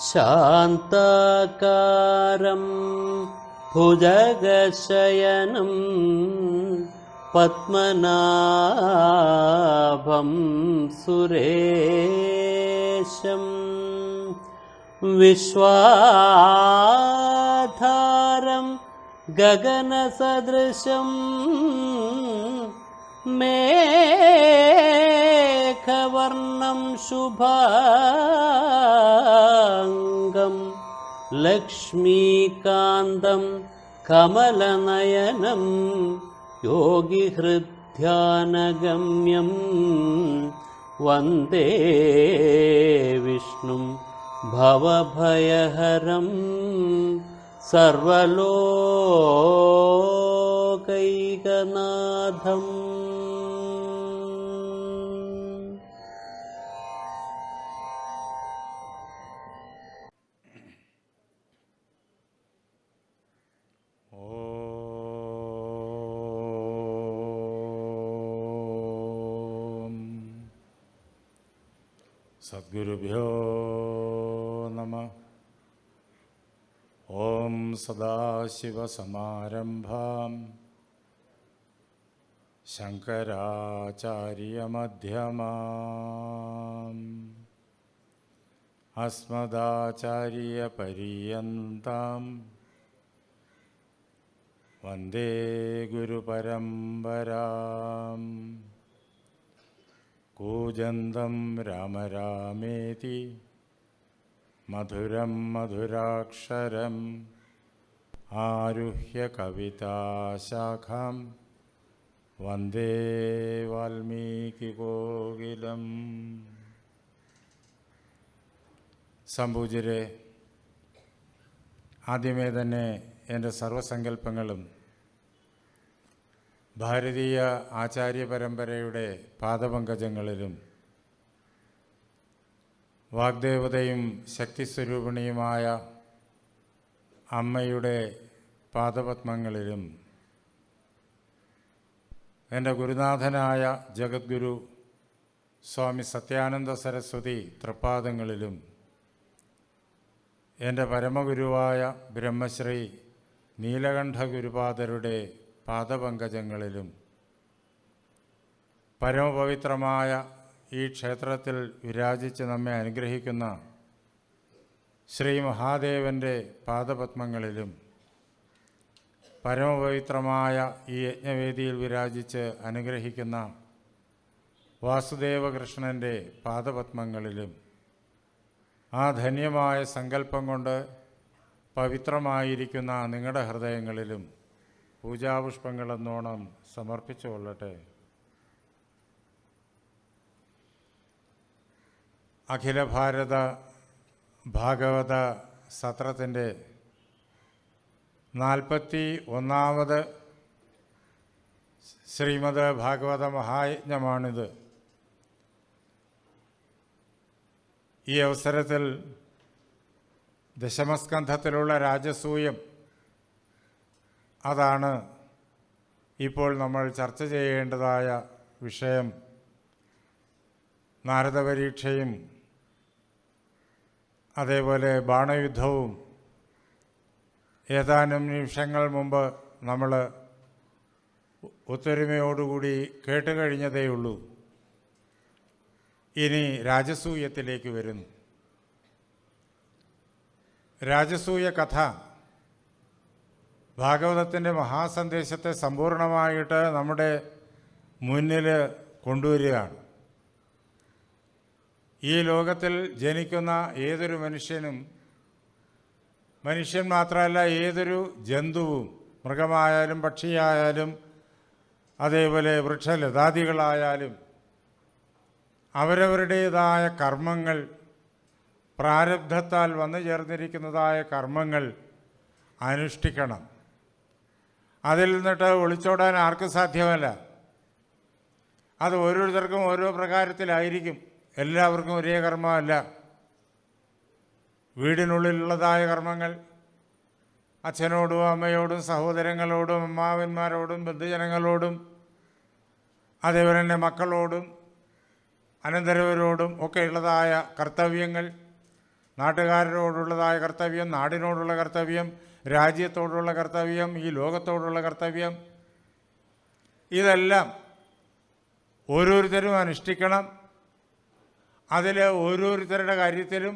ശാന്താകാരം ഭുജഗശയനം പത്മനാഭം സുരേശം വിശ്വാധാരം ഗഗനസദൃശം മേഘവർണം ശുഭാംഗം ലക്ഷ്മീകാന്തം കമലനയനം യോഗിഹൃദ്ധ്യാനഗമ്യം വന്ദേ വിഷ്ണും ഭവഭയഹരം സർവലോകൈകനാഥം. സദ്ഗുരുഭ്യോ നമഃ. ഓം സദാശിവസമാരംഭാം ശങ്കരാചാര്യമധ്യമാം അസ്മദാചാര്യപര്യന്താം വന്ദേ ഗുരുപരമ്പരാം. കൂജന്തം രാമ രാമേതി മധുരം മധുരാക്ഷരം ആരുഹ്യ കവിതാശാഖാം വന്ദേ വാൽമീകികോകിലം. സംപൂജ്യരെ, ആദ്യമേ തന്നെ എൻ്റെ സർവസങ്കല്പങ്ങളും ഭാരതീയ ആചാര്യപരമ്പരയുടെ പാദപങ്കജങ്ങളിലും വാഗ്ദേവതയും ശക്തിസ്വരൂപിണിയുമായ അമ്മയുടെ പാദപത്മങ്ങളിലും എൻ്റെ ഗുരുനാഥനായ ജഗദ്ഗുരു സ്വാമി സത്യാനന്ദ സരസ്വതി തൃപ്പാദങ്ങളിലും എൻ്റെ പരമഗുരുവായ ബ്രഹ്മശ്രീ നീലകണ്ഠ ഗുരുപാദരുടെ പാദപങ്കജങ്ങളിലും പരമപവിത്രമായ ഈ ക്ഷേത്രത്തിൽ വിരാജിച്ച് നമ്മെ അനുഗ്രഹിക്കുന്ന ശ്രീ മഹാദേവൻ്റെ പാദപത്മങ്ങളിലും പരമപവിത്രമായ ഈ യജ്ഞവേദിയിൽ വിരാജിച്ച് അനുഗ്രഹിക്കുന്ന വാസുദേവകൃഷ്ണൻ്റെ പാദപത്മങ്ങളിലും ആ ധന്യമായ സങ്കല്പം കൊണ്ട് പവിത്രമായിരിക്കുന്ന നിങ്ങളുടെ ഹൃദയങ്ങളിലും പൂജാപുഷ്പങ്ങളെന്നോണം സമർപ്പിച്ചു കൊള്ളട്ടെ. അഖില ഭാരത ഭാഗവത സത്രത്തിൻ്റെ 41ാമത് ശ്രീമദ് ഭാഗവത മഹായജ്ഞമാണിത്. ഈ അവസരത്തിൽ ദശമസ്കന്ധത്തിലുള്ള രാജസൂയം, അതാണ് ഇപ്പോൾ നമ്മൾ ചർച്ച ചെയ്യേണ്ടതായ വിഷയം. നാരദപരീക്ഷയും അതേപോലെ ബാണയുദ്ധവും ഏതാനും നിമിഷങ്ങൾ മുമ്പ് നമ്മൾ ഒത്തൊരുമയോടുകൂടി കേട്ടുകഴിഞ്ഞതേയുള്ളൂ. ഇനി രാജസൂയത്തിലേക്ക് വരുന്നു. രാജസൂയ കഥ ഭാഗവതത്തിൻ്റെ മഹാസന്ദേശത്തെ സമ്പൂർണമായിട്ട് നമ്മുടെ മുന്നിൽ കൊണ്ടുവരികയാണ്. ഈ ലോകത്തിൽ ജനിക്കുന്ന ഏതൊരു മനുഷ്യനും, മനുഷ്യൻ മാത്രമല്ല ഏതൊരു ജന്തുവും, മൃഗമായാലും പക്ഷിയായാലും അതേപോലെ വൃക്ഷലതാദികളായാലും അവരവരുടേതായ കർമ്മങ്ങൾ, പ്രാരബ്ധത്താൽ വന്നു ചേർന്നിരിക്കുന്നതായ കർമ്മങ്ങൾ അനുഷ്ഠിക്കണം. അതിൽ നിന്നിട്ട് ഒളിച്ചോടാൻ ആർക്കും സാധ്യമല്ല. അത് ഓരോരുത്തർക്കും ഓരോ പ്രകാരത്തിലായിരിക്കും. എല്ലാവർക്കും ഒരേ കർമ്മമല്ല. വീടിനുള്ളിലുള്ളതായ കർമ്മങ്ങൾ അച്ഛനോടും അമ്മയോടും സഹോദരങ്ങളോടും അമ്മാവന്മാരോടും ബന്ധുജനങ്ങളോടും അതേപോലെ തന്നെ മക്കളോടും അനന്തരവരോടും ഒക്കെ ഉള്ളതായ കർത്തവ്യങ്ങൾ, നാട്ടുകാരോടുള്ളതായ കർത്തവ്യം, നാടിനോടുള്ള കർത്തവ്യം, രാജ്യത്തോടുള്ള കർത്തവ്യം, ഈ ലോകത്തോടുള്ള കർത്തവ്യം, ഇതെല്ലാം ഓരോരുത്തരും അനുഷ്ഠിക്കണം. അതിൽ ഓരോരുത്തരുടെ കാര്യത്തിലും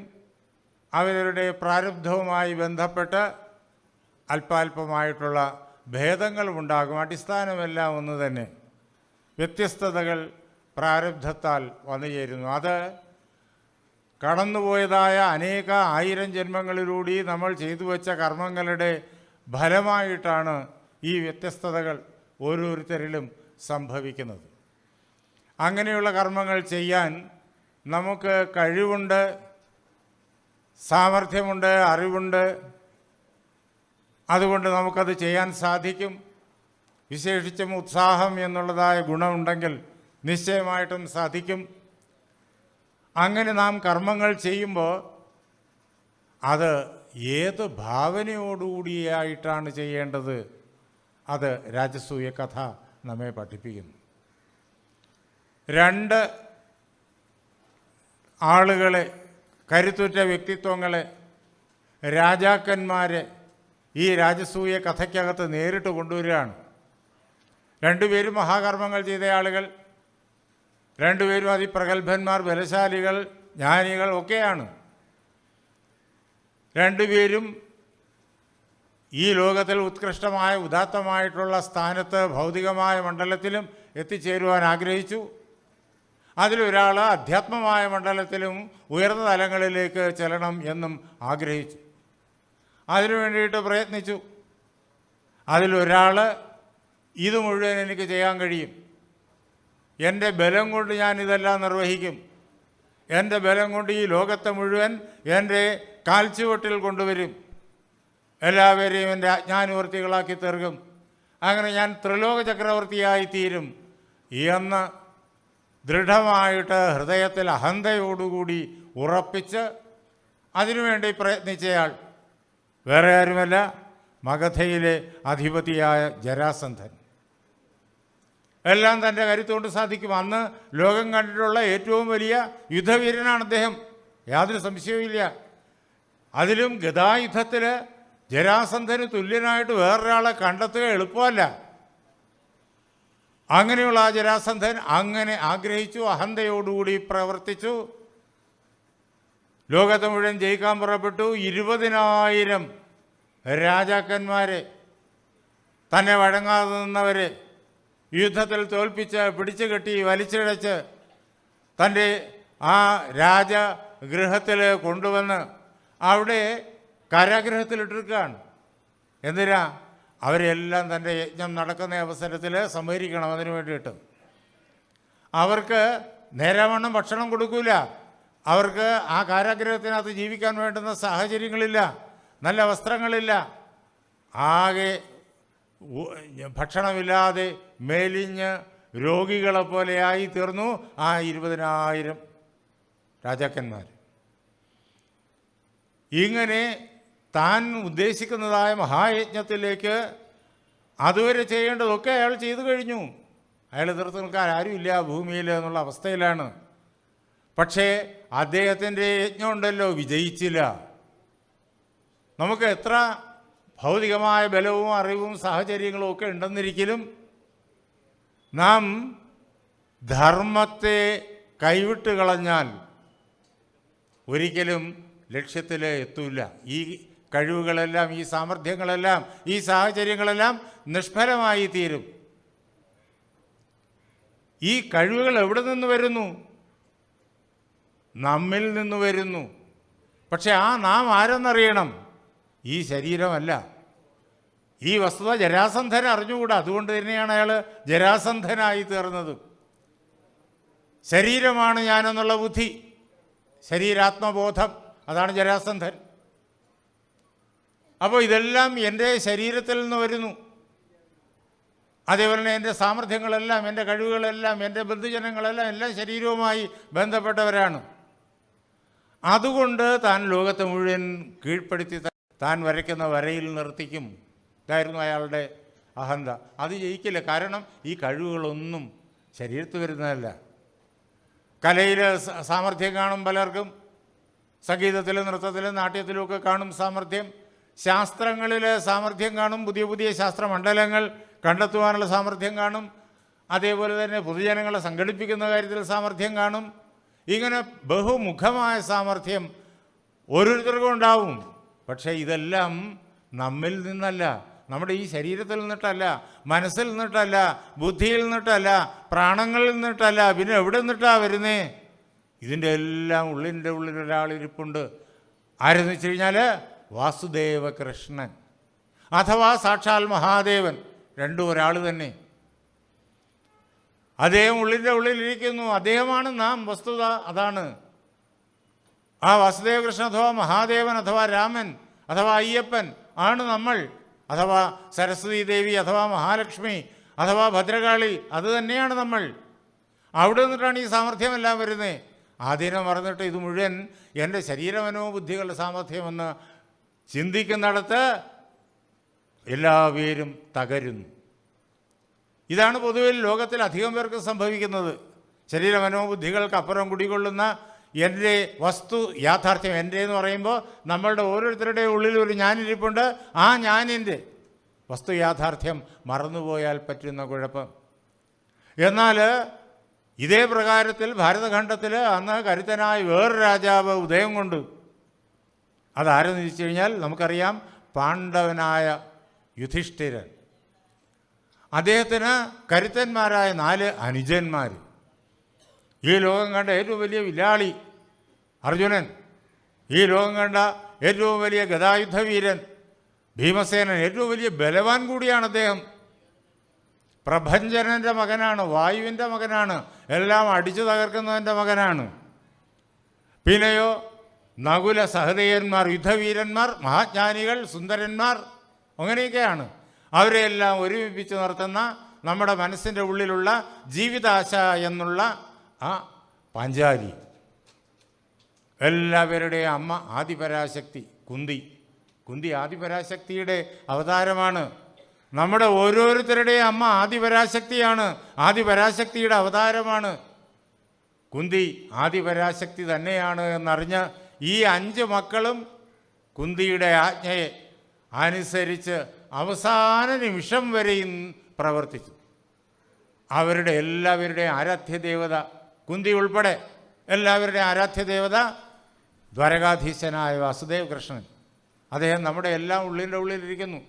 അവരുടെ പ്രാരബ്ധവുമായി ബന്ധപ്പെട്ട് അല്പാൽപമായിട്ടുള്ള ഭേദങ്ങളുമുണ്ടാകും. അടിസ്ഥാനമെല്ലാം ഒന്ന് തന്നെ. വ്യത്യസ്തതകൾ പ്രാരബ്ധത്താൽ വന്നു ചേരുന്നു. അത് കടന്നുപോയതായ അനേക ആയിരം ജന്മങ്ങളിലൂടെ നമ്മൾ ചെയ്തു വച്ച കർമ്മങ്ങളുടെ ഫലമായിട്ടാണ് ഈ വ്യത്യസ്തതകൾ ഓരോരുത്തരിലും സംഭവിക്കുന്നത്. അങ്ങനെയുള്ള കർമ്മങ്ങൾ ചെയ്യാൻ നമുക്ക് കഴിവുണ്ട്, സാമർഥ്യമുണ്ട്, അറിവുണ്ട്. അതുകൊണ്ട് നമുക്കത് ചെയ്യാൻ സാധിക്കും. വിശേഷിച്ചും ഉത്സാഹം എന്നുള്ളതായ ഗുണമുണ്ടെങ്കിൽ നിശ്ചയമായിട്ടും സാധിക്കും. അങ്ങനെ നാം കർമ്മങ്ങൾ ചെയ്യുമ്പോൾ അത് ഏത് ഭാവനയോടുകൂടിയായിട്ടാണ് ചെയ്യേണ്ടത്, അത് രാജസൂയ കഥ നമ്മെ പഠിപ്പിക്കുന്നു. 2 ആളുകളെ, കരുത്തുറ്റ വ്യക്തിത്വങ്ങളെ, രാജാക്കന്മാരെ ഈ രാജസൂയ കഥയ്ക്കകത്ത് നേരിട്ട് കൊണ്ടുവരികയാണ്. 2 പേരും മഹാകർമ്മങ്ങൾ ചെയ്ത ആളുകൾ, 2 പേരും അതിപ്രഗത്ഭന്മാർ, ബലശാലികൾ, ജ്ഞാനികൾ ഒക്കെയാണ്. 2 പേരും ഈ ലോകത്തിൽ ഉത്കൃഷ്ടമായ ഉദാത്തമായിട്ടുള്ള സ്ഥാനത്ത് ഭൗതികമായ മണ്ഡലത്തിലും എത്തിച്ചേരുവാൻ ആഗ്രഹിച്ചു. അതിലൊരാൾ അധ്യാത്മമായ മണ്ഡലത്തിലും ഉയർന്ന തലങ്ങളിലേക്ക് ചെല്ലണം എന്നും ആഗ്രഹിച്ചു. അതിനു വേണ്ടിയിട്ട് പ്രയത്നിച്ചു. അതിലൊരാൾ ഇത് മുഴുവൻ എനിക്ക് ചെയ്യാൻ കഴിയും, എൻ്റെ ബലം കൊണ്ട് ഞാൻ ഇതെല്ലാം നിർവഹിക്കും, എൻ്റെ ബലം കൊണ്ട് ഈ ലോകത്തെ മുഴുവൻ എൻ്റെ കാൽച്ചുവട്ടിൽ കൊണ്ടുവരും, എല്ലാവരെയും എൻ്റെ അജ്ഞാനവർത്തികളാക്കി തീർക്കും, അങ്ങനെ ഞാൻ ത്രിലോക ചക്രവർത്തിയായി തീരും എന്ന് ദൃഢമായിട്ട് ഹൃദയത്തിൽ അഹന്തയോടുകൂടി ഉറപ്പിച്ച് അതിനുവേണ്ടി പ്രയത്നിച്ചയാൾ വേറെ ആരുമല്ല, മഗധയിലെ അധിപതിയായ ജരാസന്ധൻ. എല്ലാം തൻ്റെ കരുത്തുകൊണ്ട് സാധിക്കും. അന്ന് ലോകം കണ്ടിട്ടുള്ള ഏറ്റവും വലിയ യുദ്ധവീരനാണ് അദ്ദേഹം, യാതൊരു സംശയവുമില്ല. അതിലും ഗദായുദ്ധത്തിൽ ജരാസന്ധന് തുല്യനായിട്ട് വേറൊരാളെ കണ്ടെത്തുക എളുപ്പമല്ല. അങ്ങനെയുള്ള ആ ജരാസന്ധൻ അങ്ങനെ ആഗ്രഹിച്ചു, അഹന്തയോടുകൂടി പ്രവർത്തിച്ചു, ലോകത്തെ മുഴുവൻ ജയിക്കാൻ പുറപ്പെട്ടു. 20,000 രാജാക്കന്മാരെ, തന്നെ വഴങ്ങാതെ നിന്നവരെ യുദ്ധത്തിൽ തോൽപ്പിച്ച് പിടിച്ചു കെട്ടി വലിച്ചിഴച്ച് തൻ്റെ ആ രാജഗൃഹത്തിൽ കൊണ്ടുവന്ന് അവിടെ കാരാഗൃഹത്തിലിട്ടിരിക്കുകയാണ്. എന്തിനാ? അവരെല്ലാം തൻ്റെ യജ്ഞം നടക്കുന്ന അവസരത്തിൽ സംഹരിക്കണം. അതിനു വേണ്ടിയിട്ട് അവർക്ക് നേരാവണ്ണം ഭക്ഷണം കൊടുക്കില്ല, അവർക്ക് ആ കാരാഗൃഹത്തിനകത്ത് ജീവിക്കാൻ വേണ്ടുന്ന സാഹചര്യങ്ങളില്ല, നല്ല വസ്ത്രങ്ങളില്ല, ആകെ ഭക്ഷണമില്ലാതെ മേലിഞ്ഞ് രോഗികളെപ്പോലെയായി തീർന്നു ആ 20,000 രാജാക്കന്മാർ. ഇങ്ങനെ താൻ ഉദ്ദേശിക്കുന്നതായ മഹായജ്ഞത്തിലേക്ക് അതുവരെ ചെയ്യേണ്ടതൊക്കെ അയാൾ ചെയ്തു കഴിഞ്ഞു. അയാൾ എതിർത്ത് നിൽക്കാൻ ആരുമില്ല ഭൂമിയിൽ എന്നുള്ള അവസ്ഥയിലാണ്. പക്ഷേ അദ്ദേഹത്തിൻ്റെ യജ്ഞം ഉണ്ടല്ലോ, വിജയിച്ചില്ല. നമുക്ക് എത്ര ഭൗതികമായ ബലവും അറിവും സാഹചര്യങ്ങളും ഒക്കെ ഉണ്ടെന്നിരിക്കലും നാം ധർമ്മത്തെ കൈവിട്ട് കളഞ്ഞാൽ ഒരിക്കലും ലക്ഷ്യത്തിൽ എത്തൂല. ഈ കഴിവുകളെല്ലാം, ഈ സാമർഥ്യങ്ങളെല്ലാം, ഈ സാഹചര്യങ്ങളെല്ലാം നിഷ്ഫലമായി തീരും. ഈ കഴിവുകൾ എവിടെ നിന്ന് വരുന്നു? നമ്മിൽ നിന്ന് വരുന്നു. പക്ഷെ ആ നാം ആരെന്നറിയണം. ഈ ശരീരമല്ല. ഈ വസ്തുത ജരാസന്ധൻ അറിഞ്ഞുകൂടാ. അതുകൊണ്ട് തന്നെയാണ് അയാൾ ജരാസന്ധനായി തീർന്നത്. ശരീരമാണ് ഞാനെന്നുള്ള ബുദ്ധി, ശരീരാത്മബോധം, അതാണ് ജരാസന്ധൻ. അപ്പോൾ ഇതെല്ലാം എൻ്റെ ശരീരത്തിൽ നിന്ന് വരുന്നു. അതേപോലെ തന്നെ എൻ്റെ സാമർഥ്യങ്ങളെല്ലാം, എൻ്റെ കഴിവുകളെല്ലാം, എൻ്റെ ബന്ധുജനങ്ങളെല്ലാം എല്ലാം ശരീരവുമായി ബന്ധപ്പെട്ടവരാണ്. അതുകൊണ്ട് താൻ ലോകത്തെ മുഴുവൻ കീഴ്പ്പെടുത്തി താൻ വരയ്ക്കുന്ന വരയിൽ നിർത്തിക്കും. ഇതായിരുന്നു അയാളുടെ അഹന്ത. അത് ജയിക്കില്ല. കാരണം ഈ കഴിവുകളൊന്നും ശരീരത്തിൽ വരുന്നതല്ല. കലയിൽ സാമർഥ്യം കാണും പലർക്കും, സംഗീതത്തിലും നൃത്തത്തിലും നാട്യത്തിലും ഒക്കെ കാണും സാമർഥ്യം, ശാസ്ത്രങ്ങളിൽ സാമർഥ്യം കാണും, പുതിയ പുതിയ ശാസ്ത്രമണ്ഡലങ്ങൾ കണ്ടെത്തുവാനുള്ള സാമർഥ്യം കാണും, അതേപോലെ തന്നെ പൊതുജനങ്ങളെ സംഘടിപ്പിക്കുന്ന കാര്യത്തിൽ സാമർഥ്യം കാണും. ഇങ്ങനെ ബഹുമുഖമായ സാമർഥ്യം ഓരോരുത്തർക്കും ഉണ്ടാവും. പക്ഷേ ഇതെല്ലാം നമ്മിൽ നിന്നല്ല, നമ്മുടെ ഈ ശരീരത്തിൽ നിന്നിട്ടല്ല, മനസ്സിൽ നിന്നിട്ടല്ല, ബുദ്ധിയിൽ നിന്നിട്ടല്ല, പ്രാണങ്ങളിൽ നിന്നിട്ടല്ല. പിന്നെ എവിടെ നിന്നിട്ടാണ് വരുന്നേ? ഇതിൻ്റെ എല്ലാം ഉള്ളിൻ്റെ ഉള്ളിൽ ഒരാളിരിപ്പുണ്ട്. ആരെന്ന് വെച്ച് കഴിഞ്ഞാൽ വാസുദേവ കൃഷ്ണൻ അഥവാ സാക്ഷാൽ മഹാദേവൻ. രണ്ടും ഒരാൾ തന്നെ. അദ്ദേഹം ഉള്ളിൻ്റെ ഉള്ളിലിരിക്കുന്നു. അദ്ദേഹമാണ് നാം. വസ്തുത അതാണ്. ആ വാസുദേവ കൃഷ്ണൻ അഥവാ മഹാദേവൻ അഥവാ രാമൻ അഥവാ അയ്യപ്പൻ ആണ് നമ്മൾ. അഥവാ സരസ്വതി ദേവി അഥവാ മഹാലക്ഷ്മി അഥവാ ഭദ്രകാളി, അത് തന്നെയാണ് നമ്മൾ. അവിടെ നിന്നിട്ടാണ് ഈ സാമർഥ്യമെല്ലാം വരുന്നത്. അതിനെ മറന്നിട്ട് ഇത് മുഴുവൻ എൻ്റെ ശരീരമനോബുദ്ധികളുടെ സാമർഥ്യമെന്ന് ചിന്തിക്കുന്നിടത്ത് എല്ലാവരും തകരുന്നു. ഇതാണ് പൊതുവിൽ ലോകത്തിൽ അധികം പേർക്ക് സംഭവിക്കുന്നത്. ശരീരമനോബുദ്ധികൾക്കപ്പുറം കുടികൊള്ളുന്ന എൻ്റെ വസ്തു യാഥാർത്ഥ്യം, എൻ്റെ എന്ന് പറയുമ്പോൾ നമ്മളുടെ ഓരോരുത്തരുടെയും ഉള്ളിൽ ഒരു ഞാനിരിപ്പുണ്ട്. ആ ഞാനിൻ്റെ വസ്തു യാഥാർത്ഥ്യം മറന്നുപോയാൽ പറ്റുന്ന കുഴപ്പം. എന്നാൽ ഇതേ പ്രകാരത്തിൽ ഭാരതഖണ്ഡത്തിൽ അന്ന് കരുത്തനായ വേറൊരു രാജാവ് ഉദയം കൊണ്ട്. അതാരെന്ന് ചോദിച്ചു കഴിഞ്ഞാൽ നമുക്കറിയാം, പാണ്ഡവനായ യുധിഷ്ഠിരൻ. അദ്ദേഹത്തിന് കരുത്തന്മാരായ 4 അനുജന്മാർ. ഈ ലോകം കണ്ട ഏറ്റവും വലിയ വില്ലാളി അർജുനൻ, ഈ ലോകം കണ്ട ഏറ്റവും വലിയ ഗദായുദ്ധവീരൻ ഭീമസേനൻ, ഏറ്റവും വലിയ ബലവാൻ കൂടിയാണ് അദ്ദേഹം. പ്രഭഞ്ജനൻ്റെ മകനാണ്, വായുവിൻ്റെ മകനാണ്, എല്ലാം അടിച്ചു തകർക്കുന്നതിൻ്റെ മകനാണ്. പിന്നെയോ നകുല സഹദേവന്മാർ, യുദ്ധവീരന്മാർ, മഹാജ്ഞാനികൾ, സുന്ദരന്മാർ, അങ്ങനെയൊക്കെയാണ്. അവരെയെല്ലാം ഒരുമിപ്പിച്ച് നിർത്തുന്ന നമ്മുടെ മനസ്സിൻ്റെ ഉള്ളിലുള്ള ജീവിതാശ എന്നുള്ള ആ പാഞ്ചാലി. എല്ലാവരുടെയും അമ്മ ആദിപരാശക്തി കുന്തി ആദിപരാശക്തിയുടെ അവതാരമാണ്. നമ്മുടെ ഓരോരുത്തരുടെയും അമ്മ ആദിപരാശക്തിയാണ്, ആദിപരാശക്തിയുടെ അവതാരമാണ്. കുന്തി ആദിപരാശക്തി തന്നെയാണ് എന്നറിഞ്ഞ് ഈ 5 മക്കളും കുന്തിയുടെ ആജ്ഞയെ അനുസരിച്ച് അവസാന നിമിഷം വരെയും പ്രവർത്തിച്ചു. അവരുടെ എല്ലാവരുടെയും ആരാധ്യദേവത, കുന്തി ഉൾപ്പെടെ എല്ലാവരുടെയും ആരാധ്യദേവത ദ്വാരകാധീശനായ വാസുദേവ കൃഷ്ണൻ. അദ്ദേഹം നമ്മുടെ എല്ലാം ഉള്ളിലിരിക്കുന്നു.